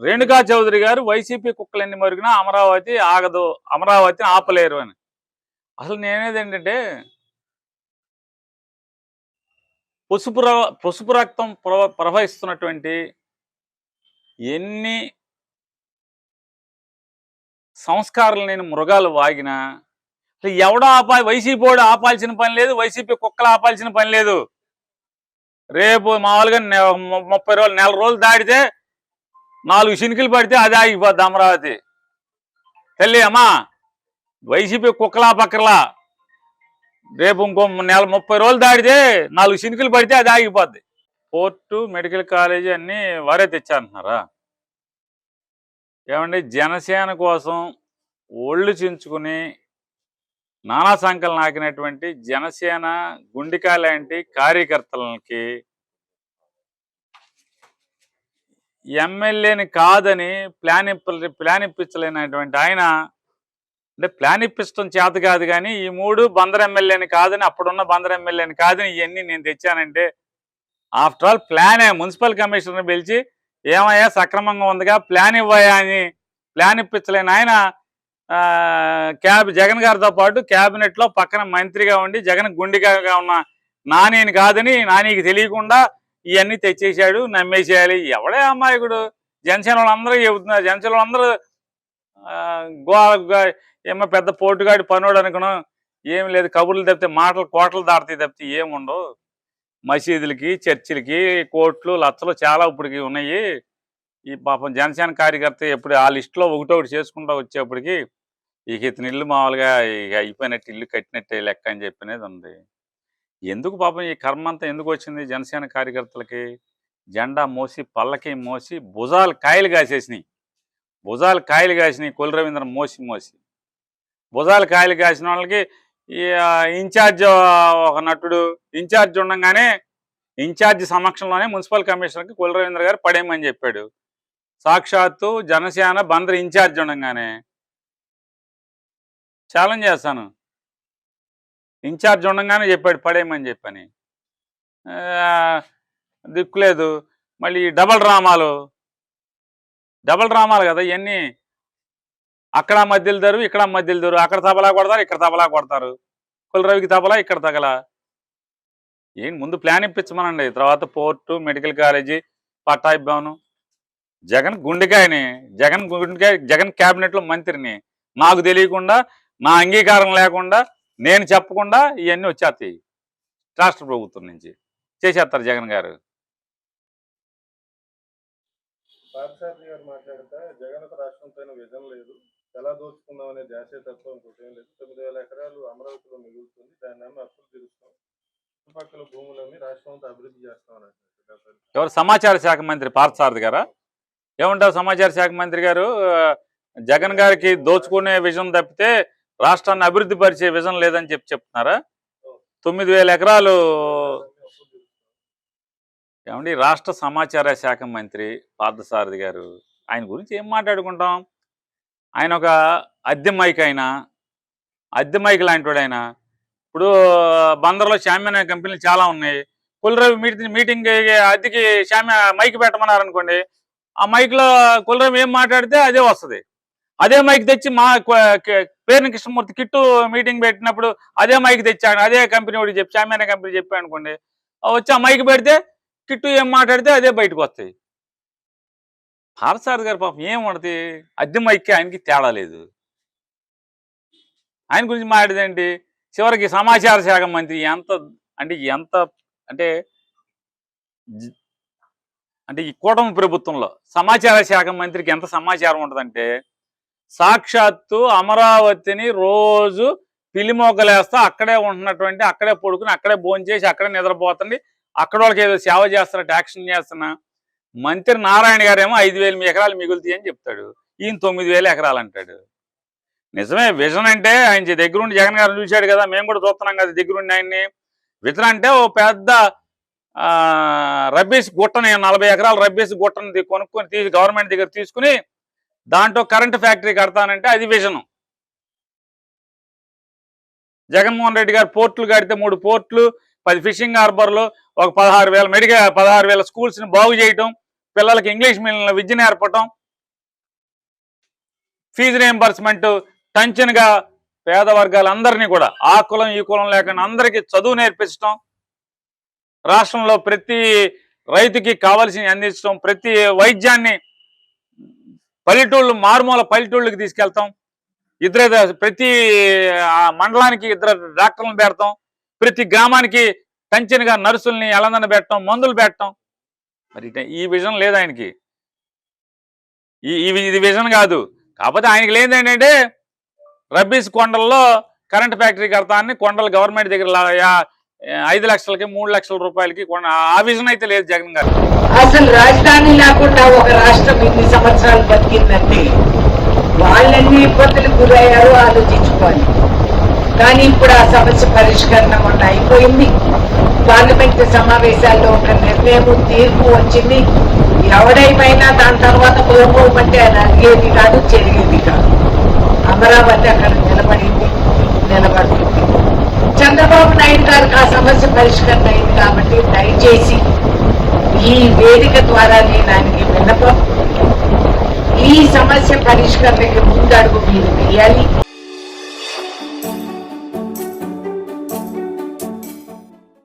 రేణుకా చౌదరి గారు వైసీపీ కుక్కలన్నీ మరిగినా అమరావతి ఆగదు, అమరావతిని ఆపలేరు అని. అసలు నేనేది ఏంటంటే పసుపు రక్తం ప్రవహిస్తున్నటువంటి ఎన్ని సంస్కారాలు లేని మృగాలు వాగినా అసలు ఎవడో వైసీపీ వాడు ఆపాల్సిన పని లేదు, వైసీపీ కుక్కలు ఆపాల్సిన పని లేదు. రేపు మామూలుగా 30 రోజులు, నెల రోజులు దాటితే 4 శినికలు పడితే అది ఆగిపోద్ది అమరావతి. తల్లి అమ్మా, వైసీపీ కుక్కలా పక్కలా రేపు ఇంకో 30 రోజులు దాటితే 4 శినికలు పడితే అది ఆగిపోద్ది. పోర్టు, మెడికల్ కాలేజీ అన్నీ వారే తెచ్చారంటున్నారా? ఏమండి, జనసేన కోసం ఒళ్ళు చించుకుని నానా సంకలు నాకినటువంటి జనసేన గుండికాయ లాంటి కార్యకర్తలకి ఎమ్మెల్యేని కాదని ప్లాన్ ఇప్పించలేనటువంటి ఆయన, అంటే ప్లాన్ ఇప్పించడం చేత కాదు కానీ ఈ 3 బందర్ ఎమ్మెల్యేని కాదని, అప్పుడున్న బందర్ ఎమ్మెల్యేని కాదని ఇవన్నీ నేను తెచ్చానంటే ఆఫ్టర్ ఆల్ ప్లానే. మున్సిపల్ కమిషనర్ని పిలిచి ఏమయ్యా సక్రమంగా ఉందిగా ప్లాన్ ఇవ్వయా అని ప్లాన్ ఇప్పించలేని ఆయన జగన్ గారితో పాటు క్యాబినెట్లో పక్కన మంత్రిగా ఉండి జగన్ గుండిగా ఉన్న నానిని కాదని, నానికి తెలియకుండా ఇవన్నీ తెచ్చేసాడు, నమ్మేసేయాలి. ఎవడే అమ్మాయికుడు? జనసేన వాళ్ళందరూ చెబుతున్నారు, జనసేన వాళ్ళందరూ ఏమో పెద్ద పోటుగాడి పనోడు అనుకున్నాం. ఏం లేదు, కబుర్లు తప్పితే మాటలు కోటలు దాడతాయి తప్పితే ఏముండవు. మసీదులకి, చర్చిలకి కోట్లు లచ్చలు చాలా ఇప్పటికి ఉన్నాయి. ఈ పాపం జనసేన కార్యకర్త ఎప్పుడు ఆ లిస్టులో ఒకటొకటి చేసుకుంటూ వచ్చేప్పటికి ఇక ఇతని ఇల్లు మామూలుగా ఇక అయిపోయినట్టు, ఇల్లు కట్టినట్టే లెక్క అని చెప్పినది ఉంది. ఎందుకు పాపం ఈ కర్మ అంతా ఎందుకు వచ్చింది జనసేన కార్యకర్తలకి? జెండా మోసి, పల్లకి మోసి, భుజాలు కాయలు కాసినాయి కొల్లు రవీంద్ర మోసి భుజాలు కాయలు కాసిన వాళ్ళకి ఈ ఇన్ఛార్జ్ ఒక నటుడు ఇన్ఛార్జ్ ఉండగానే ఇన్ఛార్జ్ సమక్షంలోనే మున్సిపల్ కమిషనర్కి కొల్లు రవీంద్ర గారు పడేయమని చెప్పాడు. సాక్షాత్తు జనసేన బందర్ ఇన్ఛార్జ్ ఉండగానే ఛాలెంజ్ చేస్తాను, ఇన్ఛార్జ్ ఉండగానే చెప్పాడు పడేయమని చెప్పని. దిక్కులేదు. మళ్ళీ డబల్ డ్రామాలు కదా ఇవన్నీ. అక్కడ మధ్యలు దరు, ఇక్కడ మధ్యలు దరు, అక్కడ తబలా కొడతారు, ఇక్కడ తబలా కొడతారు. కులరవికి తబలా, ఇక్కడ తగల. ఏంటి ముందు ప్లాన్ ఇప్పించమనండి, తర్వాత పోర్టు, మెడికల్ కాలేజీ, పట్టాయి భవనం. జగన్ గుండెకాయని, జగన్ క్యాబినెట్లో మంత్రిని, నాకు తెలియకుండా, నా అంగీకారం లేకుండా, నేను చెప్పకుండా ఇవన్నీ వచ్చేస్తాయి రాష్ట్ర ప్రభుత్వం నుంచి. చేసేస్తారు జగన్ గారు. మాట్లాడితే జగన్ రాష్ట్రం పైన విజన్ లేదు, ఎలా దోచుకుందాం అనే జాతీయతత్వం ఇంకోటి లేదు. 9,000 ఎకరాలు అమరావతిలో మిగులుతుంది, దాన్ని అప్పులు తీరుస్తాం, చుట్టుపక్కల భూములని రాష్ట్రంతో అభివృద్ధి చేస్తామని. ఎవరు? సమాచార శాఖ మంత్రి పార్థసారథి గారా? ఏమంటారు సమాచార శాఖ మంత్రి గారు? జగన్ గారికి దోచుకునే విజన్ తప్పితే రాష్ట్రాన్ని అభివృద్ధి పరిచే విజన్ లేదని చెప్తున్నారా? 9,000 ఎకరాలు. ఏమండి, రాష్ట్ర సమాచార శాఖ మంత్రి పార్థసారథి గారు, ఆయన గురించి ఏం మాట్లాడుకుంటాం? ఆయన ఒక అద్దె మైక్ లాంటి వాడు ఆయన. ఇప్పుడు బందర్లో షామ్యాన కంపెనీలు చాలా ఉన్నాయి. కులరవి మీటింగ్ అద్దెకి మైక్ పెట్టమన్నారనుకోండి, ఆ మైక్లో కులరవి ఏం మాట్లాడితే అదే వస్తుంది. అదే మైక్ తెచ్చి మా పేరుని కృష్ణమూర్తి కిట్టు మీటింగ్ పెట్టినప్పుడు అదే మైక్ తెచ్చాను, అదే కంపెనీ వాడికి చెప్పి, షామ్యాన కంపెనీ చెప్పాను అనుకోండి, వచ్చి ఆ మైక్ పెడితే కిట్టు ఏం మాట్లాడితే అదే బయటకు వస్తాయి. పార్థసారథి గారు పాపం ఏం ఉండదు, అద్దె మైక్కి ఆయనకి తేడా లేదు. ఆయన గురించి మాట్లాడేదేంటి? చివరికి సమాచార శాఖ మంత్రి ఎంత అంటే ఈ కూటమి ప్రభుత్వంలో సమాచార శాఖ మంత్రికి ఎంత సమాచారం ఉంటుందంటే, సాక్షాత్తు అమరావతిని రోజు పిల్లిమోకలేస్తా అక్కడే ఉంటున్నటువంటి, అక్కడే పడుకుని, అక్కడే భోంచేసి, అక్కడే నిద్రపోతుంది, అక్కడ వాళ్ళకి ఏదో సేవ చేస్తున్నట్టు యాక్షన్ చేస్తున్నా మంత్రి నారాయణ గారేమో 5,000 ఎకరాలు మిగులుతాయి అని చెప్తాడు, ఈయన 9,000 ఎకరాలు అంటాడు. నిజమే, విజన్ అంటే ఆయన దగ్గరుండి జగన్ గారిని చూశాడు కదా, మేము కూడా చూస్తున్నాం కదా దగ్గరుండి ఆయన్ని. విజన్ అంటే ఓ పెద్ద రబ్బీస్ గుట్టని, 40 ఎకరాల రబ్బీస్ గుట్టని కొనుక్కొని గవర్నమెంట్ దగ్గర తీసుకుని దాంట్లో కరెంటు ఫ్యాక్టరీ కడతానంటే అది విజను. జగన్మోహన్ రెడ్డి గారు పోర్టులు కడితే 3 పోర్టులు, 10 ఫిషింగ్ హార్బర్లు, ఒక 16,000 స్కూల్స్ని బాగు చేయటం, పిల్లలకి ఇంగ్లీష్ మీడియంలో విద్య నేర్పటం, ఫీజు రియంబర్స్మెంట్, టంచన్గా పేద వర్గాలందరినీ కూడా ఆ కులం ఈ కులం లేకుండా అందరికీ చదువు నేర్పించడం, రాష్ట్రంలో ప్రతి రైతుకి కావాల్సినవి అందించడం, ప్రతి వైద్యాన్ని పల్లెటూళ్ళు మారుమూల పల్లెటూళ్ళకి తీసుకెళ్తాం, ప్రతి మండలానికి 2 డాక్టర్లను పెడతాం, ప్రతి గ్రామానికి టంచన్గా నర్సుల్ని ఎలందన పెట్టడం, మందులు పెట్టడం. మరి ఈ విజన్ లేదు ఆయనకి. ఇది విజన్ కాదు. కాకపోతే ఆయనకి లేదు ఏంటంటే రబ్బీస్ కొండల్లో కరెంట్ ఫ్యాక్టరీ కడతాన్ని కొండలు గవర్నమెంట్ దగ్గర 5 లక్షలకి 3 లక్షల రూపాయలకి ఆ విజన్ అయితే లేదు జగన్ గారు. అసలు రాజధాని లేకుండా ఒక రాష్ట్రం ఇన్ని సంవత్సరాలు బతికిందంటే వాళ్ళెన్ని ఇబ్బందులకు గురయ్యారో ఆలోచించుకోవాలి. కానీ ఇప్పుడు ఆ సమస్య పరిష్కరణ మొన్న అయిపోయింది. పార్లమెంట్ సమావేశాల్లో ఒక నిర్ణయం తీర్పు వచ్చింది. ఎవడైపోయినా దాని తర్వాత పోమంటే అది అడిగేది కాదు, జరిగేది కాదు. అమరావతి అక్కడ నిలబడుతుంది. చంద్రబాబు నాయుడు గారికి ఆ సమస్య పరిష్కరణ అయింది కాబట్టి దయచేసి ఈ వేదిక ద్వారా నేను ఆయనకి విన్నపం, ఈ సమస్య పరిష్కరణకి ముందడుగు మీరు వేయాలి.